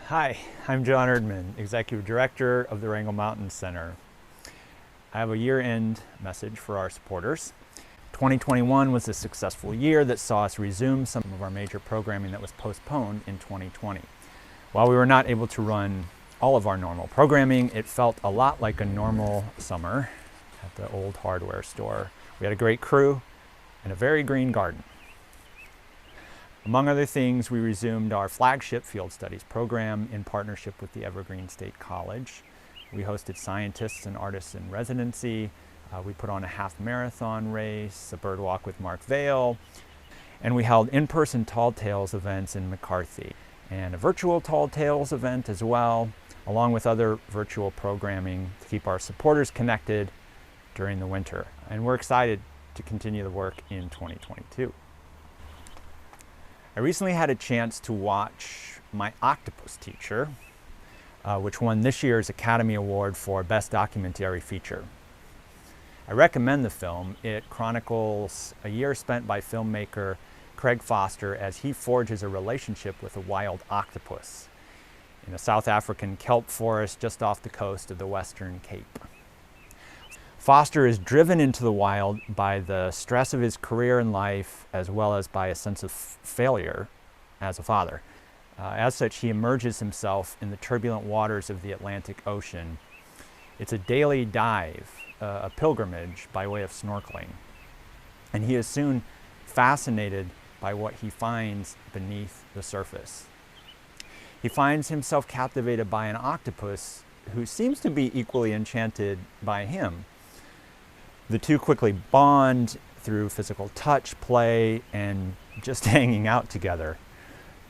Hi, I'm Jon Erdman, Executive Director of the Wrangells Mountain Center. I have a year-end message for our supporters. 2021 was a successful year that saw us resume some of our major programming that was postponed in 2020. While we were not able to run all of our normal programming, it felt a lot like a normal summer at the old hardware store. We had a great crew and a very green garden. Among other things, we resumed our flagship field studies program in partnership with the Evergreen State College. We hosted scientists and artists in residency. We put on a half marathon race, a bird walk with Mark Vail, and we held in-person Tall Tales events in McCarthy, and a virtual Tall Tales event as well, along with other virtual programming to keep our supporters connected during the winter. And we're excited to continue the work in 2022. I recently had a chance to watch My Octopus Teacher, which won this year's Academy Award for Best Documentary Feature. I recommend the film. It chronicles a year spent by filmmaker Craig Foster as he forges a relationship with a wild octopus in a South African kelp forest just off the coast of the Western Cape. Foster is driven into the wild by the stress of his career and life, as well as by a sense of failure as a father. As such, he immerses himself in the turbulent waters of the Atlantic Ocean. It's a daily dive, a pilgrimage by way of snorkeling. And he is soon fascinated by what he finds beneath the surface. He finds himself captivated by an octopus who seems to be equally enchanted by him. The two quickly bond through physical touch, play, and just hanging out together.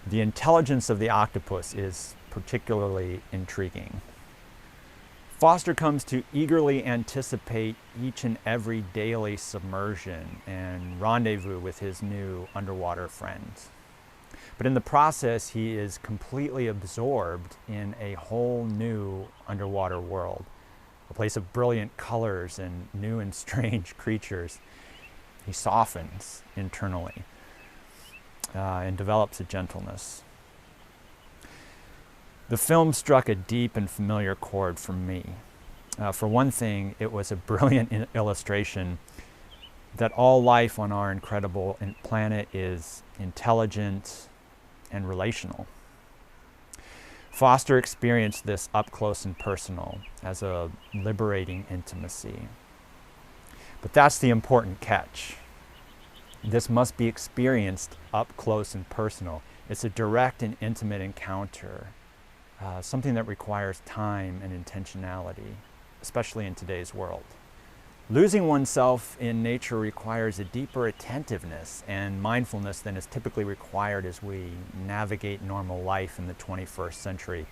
The intelligence of the octopus is particularly intriguing. Foster comes to eagerly anticipate each and every daily submersion and rendezvous with his new underwater friends. But in the process, he is completely absorbed in a whole new underwater world. A place of brilliant colors and new and strange creatures. He softens internally and develops a gentleness. The film struck a deep and familiar chord for me. For one thing, it was a brilliant illustration that all life on our incredible planet is intelligent and relational. Foster experienced this up close and personal as a liberating intimacy. But that's the important catch. This must be experienced up close and personal. It's a direct and intimate encounter, something that requires time and intentionality, especially in today's world. Losing oneself in nature requires a deeper attentiveness and mindfulness than is typically required as we navigate normal life in the 21st century.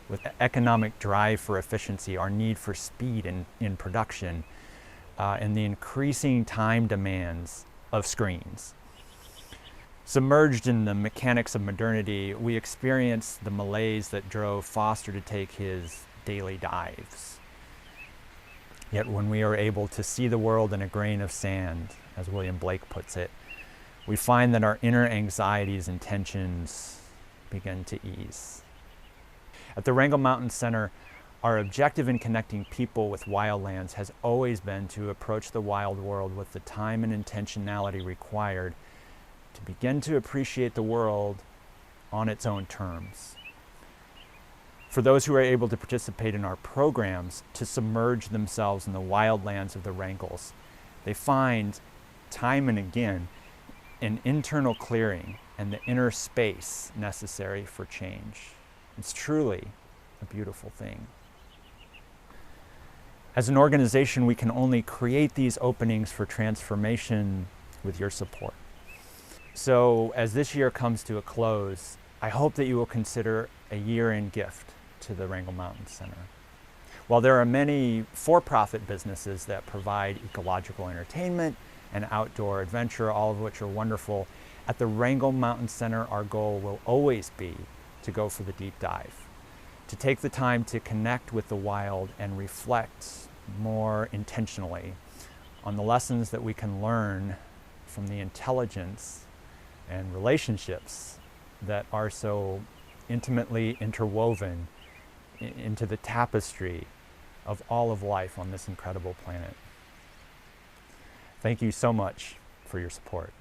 With economic drive for efficiency, our need for speed in production, and the increasing time demands of screens. Submerged in the mechanics of modernity, we experience the malaise that drove Foster to take his daily dives. Yet when we are able to see the world in a grain of sand, as William Blake puts it, we find that our inner anxieties and tensions begin to ease. At the Wrangells Mountain Center, our objective in connecting people with wildlands has always been to approach the wild world with the time and intentionality required to begin to appreciate the world on its own terms. For those who are able to participate in our programs, to submerge themselves in the wildlands of the Wrangells, they find time and again an internal clearing and the inner space necessary for change. It's truly a beautiful thing. As an organization, we can only create these openings for transformation with your support. So as this year comes to a close, I hope that you will consider a year-end gift to the Wrangells Mountain Center. While there are many for-profit businesses that provide ecological entertainment and outdoor adventure, all of which are wonderful, at the Wrangells Mountain Center, our goal will always be to go for the deep dive, to take the time to connect with the wild and reflect more intentionally on the lessons that we can learn from the intelligence and relationships that are so intimately interwoven into the tapestry of all of life on this incredible planet. Thank you so much for your support.